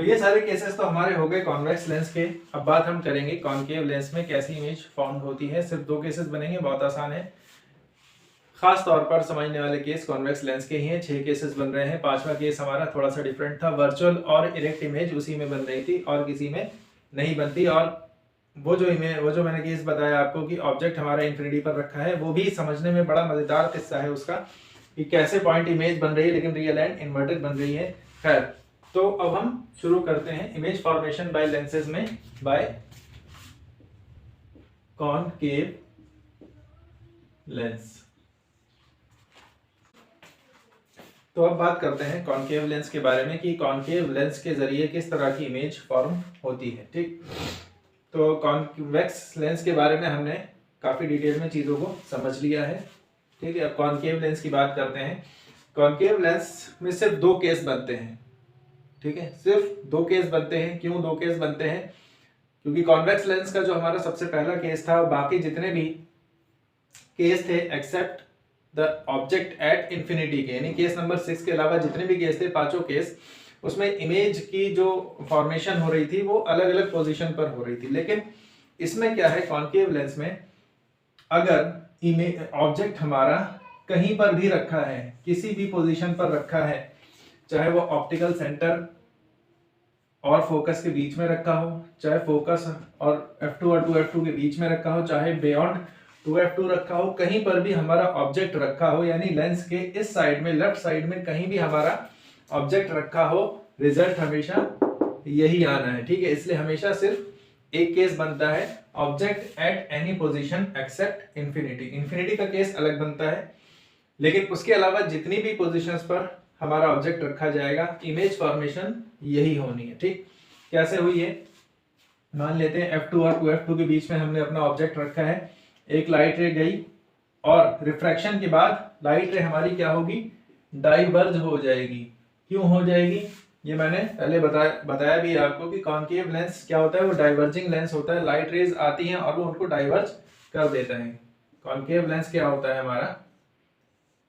तो ये सारे केसेस तो हमारे हो गए कॉन्वेक्स लेंस के। अब बात हम करेंगे कॉनकेव लेंस में कैसी इमेज फॉर्म होती है। सिर्फ 2 केसेस बनेंगे, बहुत आसान है। खास तौर पर समझने वाले केस कॉन्वेक्स लेंस के ही हैं। 6 केसेस बन रहे हैं। 5वां केस हमारा थोड़ा सा डिफरेंट था। वर्चुअल और इरेक्ट इमेज उसी में बन रही थी और किसी में नहीं बनती। और वो जो मैंने केस बताया आपको कि ऑब्जेक्ट हमारा इंफिनिटी पर रखा है, वो भी समझने में बड़ा मजेदार किस्सा है उसका कि कैसे पॉइंट इमेज बन रही है लेकिन रियल एंड इन्वर्टेड बन रही है। खैर, तो अब हम शुरू करते हैं इमेज फॉर्मेशन बाय लेंसेज में बाय कॉनकेव लेंस। तो अब बात करते हैं कॉनकेव लेंस के बारे में कि कॉनकेव लेंस के जरिए किस तरह की इमेज फॉर्म होती है। ठीक, तो कॉन्वेक्स लेंस के बारे में हमने काफी डिटेल में चीजों को समझ लिया है। ठीक है, अब कॉनकेव लेंस की बात करते हैं। कॉनकेव लेंस में सिर्फ 2 केस बनते हैं। ठीक है, सिर्फ 2 केस बनते हैं। क्यों 2 केस बनते हैं? क्योंकि कॉन्वेक्स लेंस का जो हमारा सबसे पहला केस था, बाकी जितने भी केस थे except the object at infinity के, यानी केस नंबर 6 के अलावा जितने भी केस थे, 5 केस, उसमें इमेज की जो फॉर्मेशन हो रही थी वो अलग अलग पोजीशन पर हो रही थी। लेकिन इसमें क्या है, कॉनकेव लेंस में अगर ऑब्जेक्ट हमारा कहीं पर भी रखा है, किसी भी पोजीशन पर रखा है, चाहे वो ऑप्टिकल सेंटर और फोकस के बीच में रखा हो, चाहे फोकस और F2 और 2F2 के बीच में रखा हो, चाहे बियॉन्ड 2F2 रखा हो, कहीं पर भी हमारा ऑब्जेक्ट रखा हो, यानी लेंस के इस साइड में, लेफ्ट साइड में कहीं भी हमारा ऑब्जेक्ट रखा हो, रिजल्ट हमेशा यही आना है। ठीक है, इसलिए हमेशा सिर्फ एक केस बनता है, object at any position except infinity. Infinity का केस अलग बनता है, लेकिन उसके अलावा जितनी भी पोजीशंस पर हमारा ऑब्जेक्ट रखा जाएगा, इमेज फॉर्मेशन यही होनी है। ठीक, कैसे हुई है? मान लेते हैं F2 और 2F2 के बीच में हमने अपना ऑब्जेक्ट रखा है, एक लाइट रे गई और रिफ्रैक्शन के बाद लाइट रे हमारी क्या होगी? डाइवर्ज हो जाएगी। क्यों हो जाएगी? ये मैंने पहले बताया भी आपको कि कॉनकेव लेंस क्या होता है, वो डाइवर्जिंग लेंस होता है। लाइट रेज आती हैं और वो उनको डाइवर्ज कर देता है। कॉनकेव लेंस क्या होता है हमारा,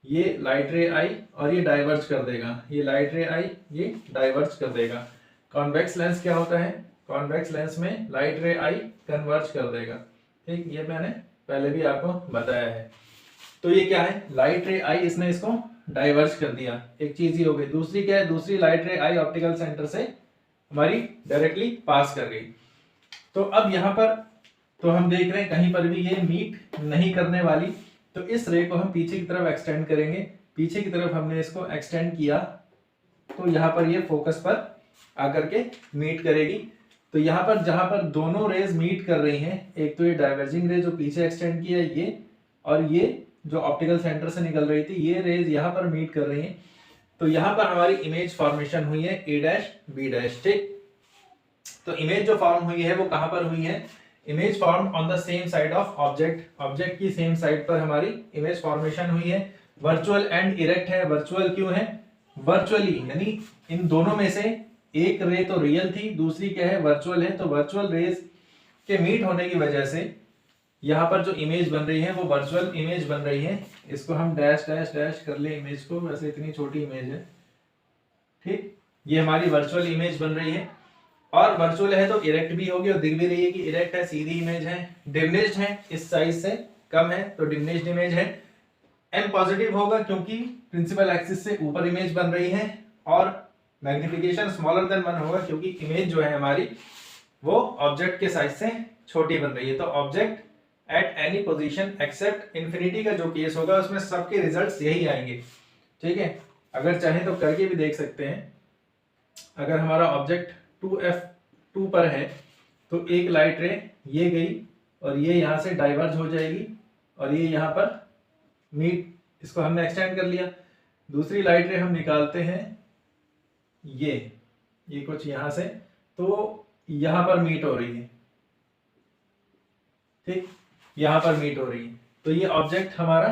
ये लाइट रे आई और ये डाइवर्ज कर देगा, ये लाइट रे आई, ये डाइवर्ज कर देगा। कॉन्वेक्स लेंस क्या होता है? कॉन्वेक्स लेंस में लाइट रे आई कन्वर्ज कर देगा। ठीक, ये मैंने पहले भी आपको बताया है। तो ये क्या है, लाइट रे आई, इसने इसको डाइवर्ज कर दिया, एक चीज ही हो गई। दूसरी क्या है? दूसरी लाइट रे आई ऑप्टिकल सेंटर से हमारी डायरेक्टली पास कर गई। तो अब यहाँ पर तो हम देख रहे हैं कहीं पर भी ये मीट नहीं करने वाली, तो इस रे को हम पीछे की तरफ एक्सटेंड करेंगे। पीछे की तरफ हमने इसको एक्सटेंड किया तो यहाँ पर ये फोकस पर आकर के मीट करेगी। तो यहाँ पर जहां पर दोनों रेज मीट कर रही हैं, एक तो ये डाइवर्जिंग रे जो पीछे एक्सटेंड किया है ये, और ये जो ऑप्टिकल सेंटर से निकल रही थी, ये रेज यहाँ पर मीट कर रही हैं। तो यहाँ पर हमारी इमेज फॉर्मेशन हुई है A', ठीक। तो इमेज जो फॉर्म हुई है वो कहां पर हुई है? Image form on the same side of object. Object की सेम साइड पर हमारी इमेज फॉर्मेशन हुई है। वर्चुअल एंड इरेक्ट है। वर्चुअल क्यों है? वर्चुअली यानी इन दोनों में से एक रे तो रियल थी, दूसरी क्या है? वर्चुअल है। तो वर्चुअल रेज के मीट होने की वजह से यहाँ पर जो इमेज बन रही है वो वर्चुअल इमेज बन रही है। इसको हम डैश डैश डैश कर ले इमेज को, वैसे इतनी छोटी इमेज है, ठीक। ये हमारी वर्चुअल इमेज बन रही है, और वर्चुअल है तो इरेक्ट भी होगी, और दिख भी रही है कि इरेक्ट है, सीधी इमेज है। डिमिनिश्ड है, इस साइज से कम है तो डिमिनिश्ड इमेज है। एम पॉजिटिव होगा क्योंकि प्रिंसिपल एक्सिस से ऊपर इमेज बन रही है, और मैग्निफिकेशन स्मॉलर देन 1 होगा क्योंकि इमेज जो है हमारी वो ऑब्जेक्ट के साइज से छोटी बन रही है। तो object at any position except infinity का जो केस होगा उसमें सबके रिजल्ट्स यही आएंगे, ठीक है। अगर चाहे तो करके भी देख सकते हैं। अगर हमारा ऑब्जेक्ट 2F2 पर है तो एक लाइट रे ये गई और ये यहाँ से डाइवर्ज हो जाएगी, और ये यहाँ पर मीट, इसको हमने एक्सटेंड कर लिया। दूसरी लाइट रे हम निकालते हैं, ये कुछ यहाँ से, तो यहाँ पर मीट हो रही है, ठीक, यहाँ पर मीट हो रही है। तो ये ऑब्जेक्ट हमारा,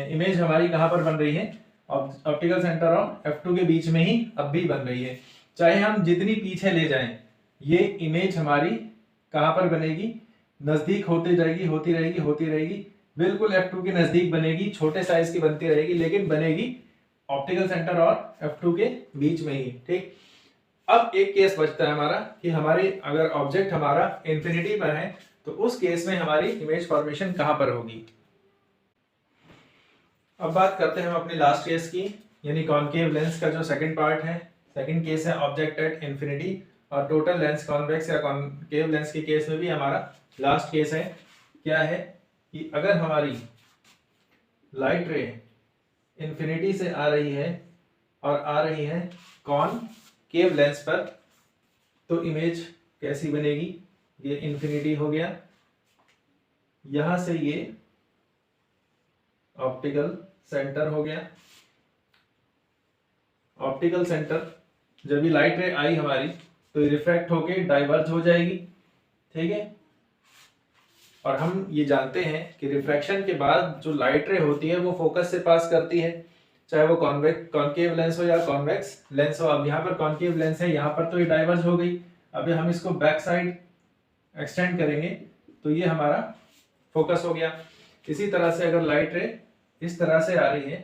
इमेज हमारी कहाँ पर बन रही है? ऑप्टिकल सेंटर और F2 के बीच में ही अब भी बन रही है। चाहे हम जितनी पीछे ले जाएं, ये इमेज हमारी कहाँ पर बनेगी? नजदीक होती जाएगी, होती रहेगी, होती रहेगी, बिल्कुल F2 के नजदीक बनेगी, छोटे साइज की बनती रहेगी, लेकिन बनेगी ऑप्टिकल सेंटर और F2 के बीच में ही, ठीक। अब एक केस बचता है हमारा कि हमारी अगर ऑब्जेक्ट हमारा इंफिनिटी पर है तो उस केस में हमारी इमेज फॉर्मेशन कहां पर होगी। अब बात करते हैं हम अपनी लास्ट केस की, यानी कॉनकेव लेंस का जो सेकंड पार्ट है। सेकंड केस है ऑब्जेक्ट एट इंफिनिटी, और टोटल लेंस कॉन्वेक्स या कॉनकेव लेंस के केस में भी हमारा लास्ट केस है। क्या है कि अगर हमारी लाइट रे इंफिनिटी से आ रही है और आ रही है कॉनकेव लेंस पर, तो इमेज कैसी बनेगी। ये इंफिनिटी हो गया, यहां से ये ऑप्टिकल सेंटर हो गया। ऑप्टिकल सेंटर जब भी लाइट रे आई हमारी तो रिफ्रैक्ट होके डाइवर्ज हो जाएगी, ठीक है। और हम ये जानते हैं कि रिफ्रैक्शन के बाद जो लाइट रे होती है वो फोकस से पास करती है, चाहे वो कॉनकेव लेंस हो या कॉन्वेक्स लेंस हो। अब यहाँ पर कॉनकेव लेंस है, यहाँ पर तो ये डाइवर्ज हो गई। अभी हम इसको बैक साइड एक्सटेंड करेंगे तो ये हमारा फोकस हो गया। इसी तरह से अगर लाइट रे इस तरह से आ रही है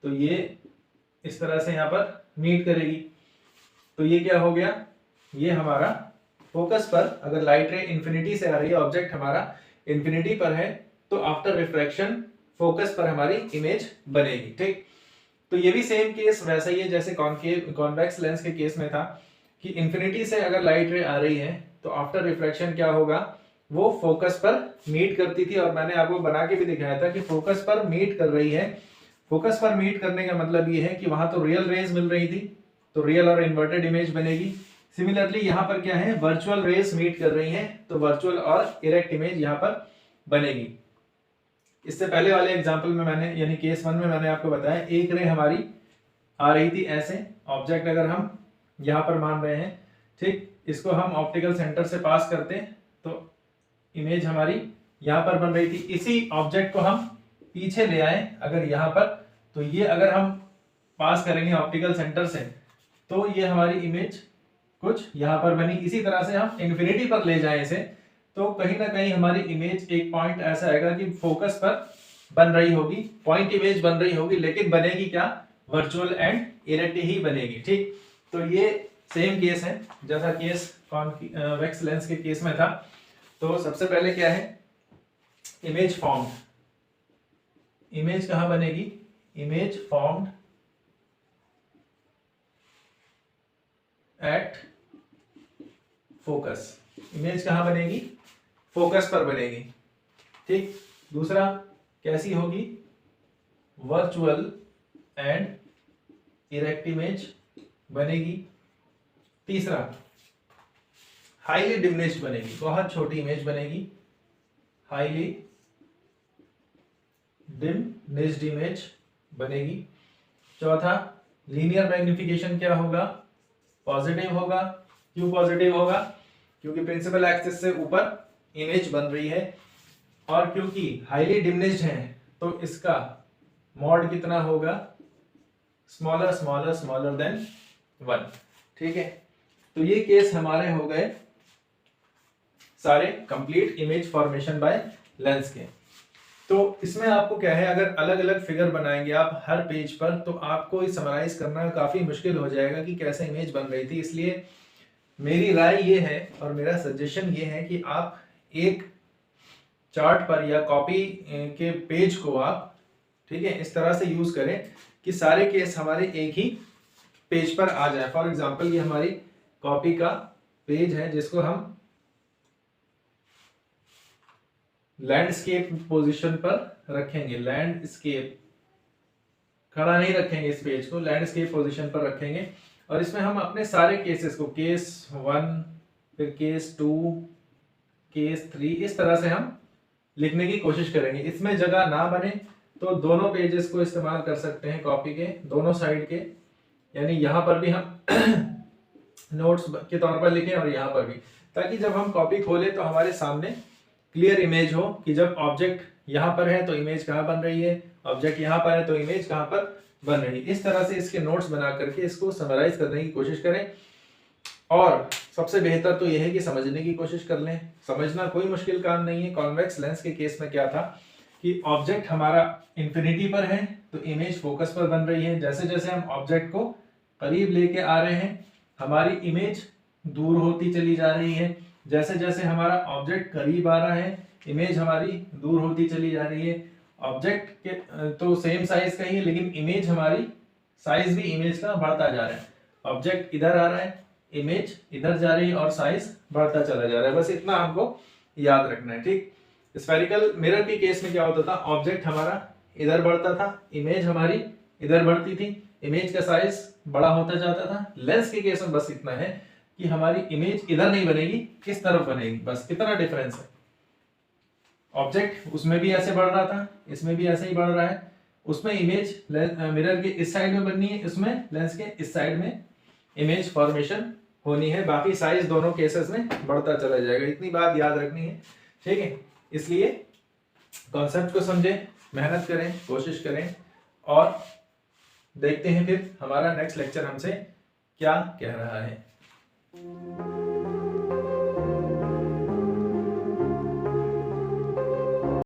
तो ये इस तरह से यहाँ पर मीट करेगी, तो ये क्या हो गया, ये हमारा फोकस पर। अगर लाइट रे इंफिनिटी से आ रही है, ऑब्जेक्ट हमारा इंफिनिटी पर है, तो आफ्टर रिफ्रैक्शन फोकस पर हमारी इमेज बनेगी, ठीक। तो ये भी सेम केस वैसा ही है जैसे कॉन्वेक्स लेंस के केस में था कि इंफिनिटी से अगर लाइट रे आ रही है तो आफ्टर रिफ्रैक्शन क्या होगा, वो फोकस पर मीट करती थी। और मैंने आपको बना के भी दिखाया था कि फोकस पर मीट कर रही है। फोकस पर मीट करने का मतलब ये है कि वहां तो रियल रेज मिल रही थी, तो रियल और इन्वर्टेड इमेज बनेगी। सिमिलरली यहाँ पर क्या है, वर्चुअल रेज मीट कर रही हैं, तो वर्चुअल और इरेक्ट इमेज यहाँ पर बनेगी। इससे पहले वाले एग्जांपल में मैंने, यानी केस 1 में मैंने आपको बताया, एक रे हमारी आ रही थी ऐसे, ऑब्जेक्ट अगर हम यहाँ पर मान रहे हैं, ठीक, इसको हम ऑप्टिकल सेंटर से पास करते तो इमेज हमारी यहाँ पर बन रही थी। इसी ऑब्जेक्ट को हम पीछे ले आए अगर यहाँ पर, तो ये अगर हम पास करेंगे ऑप्टिकल सेंटर से तो ये हमारी इमेज कुछ यहाँ पर बनी। इसी तरह से हम इंफिनिटी पर ले जाएं इसे, तो कहीं ना कहीं हमारी इमेज एक पॉइंट ऐसा आएगा कि फोकस पर बन रही होगी, पॉइंट इमेज बन रही होगी, लेकिन बनेगी क्या, वर्चुअल एंड इरेक्ट ही बनेगी, ठीक। तो ये सेम केस है जैसा केस कॉन्वेक्स लेंस के केस में था। तो सबसे पहले क्या है, इमेज फॉर्म्ड। इमेज कहां बनेगी, image formed at focus. Image कहां बनेगी, फोकस पर बनेगी, ठीक। दूसरा कैसी होगी, वर्चुअल एंड इरेक्ट इमेज बनेगी। तीसरा हाईली डिमिनिश्ड बनेगी, बहुत छोटी इमेज बनेगी, हाईली डिमिनिश्ड इमेज बनेगी। चौथा लीनियर मैग्निफिकेशन क्या होगा, पॉजिटिव होगा। क्यों पॉजिटिव होगा, क्योंकि प्रिंसिपल एक्सिस से ऊपर इमेज बन रही है, और क्योंकि हाईली डिमिनिश्ड है तो इसका मॉड कितना होगा, स्मॉलर स्मॉलर स्मॉलर देन 1, ठीक है। तो ये केस हमारे हो गए सारे complete image formation by lens के। तो इसमें आपको क्या है, अगर अलग अलग फिगर बनाएंगे आप हर पेज पर तो आपको समराइज करना काफी मुश्किल हो जाएगा कि कैसे इमेज बन रही थी। इसलिए मेरी राय ये है और मेरा सजेशन ये है कि आप एक चार्ट पर या कॉपी के पेज को आप, ठीक है, इस तरह से यूज करें कि सारे केस हमारे एक ही पेज पर आ जाए। फॉर एग्जांपल ये हमारी कॉपी का पेज है जिसको हम लैंडस्केप पोजीशन पर रखेंगे। लैंडस्केप, खड़ा नहीं रखेंगे इस पेज को, लैंडस्केप पोजीशन पर रखेंगे। और इसमें हम अपने सारे केसेस को, केस 1, फिर केस 2, केस 3, इस तरह से हम लिखने की कोशिश करेंगे। इसमें जगह ना बने तो दोनों पेजेस को इस्तेमाल कर सकते हैं, कॉपी के दोनों साइड के, यानी यहाँ पर भी हम नोट्स के तौर पर लिखें और यहाँ पर भी, ताकि जब हम कॉपी खोलें तो हमारे सामने क्लियर इमेज हो कि जब ऑब्जेक्ट यहाँ पर है तो इमेज कहाँ बन रही है, ऑब्जेक्ट यहाँ पर है तो इमेज कहाँ पर बन रही है। इस तरह से इसके नोट्स बना करके इसको समराइज करने की कोशिश करें। और सबसे बेहतर तो यह है कि समझने की कोशिश कर लें। समझना कोई मुश्किल काम नहीं है। कॉन्वेक्स लेंस के केस में क्या था कि ऑब्जेक्ट हमारा इंफिनिटी पर है तो इमेज फोकस पर बन रही है। जैसे जैसे हम ऑब्जेक्ट को करीब लेके आ रहे हैं हमारी इमेज दूर होती चली जा रही है। जैसे जैसे हमारा ऑब्जेक्ट करीब आ रहा है, इमेज हमारी दूर होती चली जा रही है। ऑब्जेक्ट के तो सेम साइज का ही है, लेकिन इमेज हमारी साइज भी इमेज का बढ़ता जा रहा है। ऑब्जेक्ट इधर आ रहा है, इमेज इधर जा रही है और साइज बढ़ता चला जा रहा है। बस इतना हमको याद रखना है, ठीक। स्फेरिकल मिरर के केस में क्या होता था, ऑब्जेक्ट हमारा इधर बढ़ता था, इमेज हमारी इधर बढ़ती थी, इमेज का साइज बड़ा होता जाता था। लेंस के केस में बस इतना है कि हमारी इमेज इधर नहीं बनेगी, किस तरफ बनेगी, बस इतना डिफरेंस है। ऑब्जेक्ट उसमें भी ऐसे बढ़ रहा था, इसमें भी ऐसे ही बढ़ रहा है। उसमें इमेज मिरर के इस साइड में बननी है, इसमें लेंस के इस साइड में इमेज फॉर्मेशन होनी है। बाकी साइज दोनों केसेस में बढ़ता चला जाएगा, इतनी बात याद रखनी है, ठीक है। इसलिए कॉन्सेप्ट को समझें, मेहनत करें, कोशिश करें और देखते हैं फिर हमारा नेक्स्ट लेक्चर हमसे क्या कह रहा है।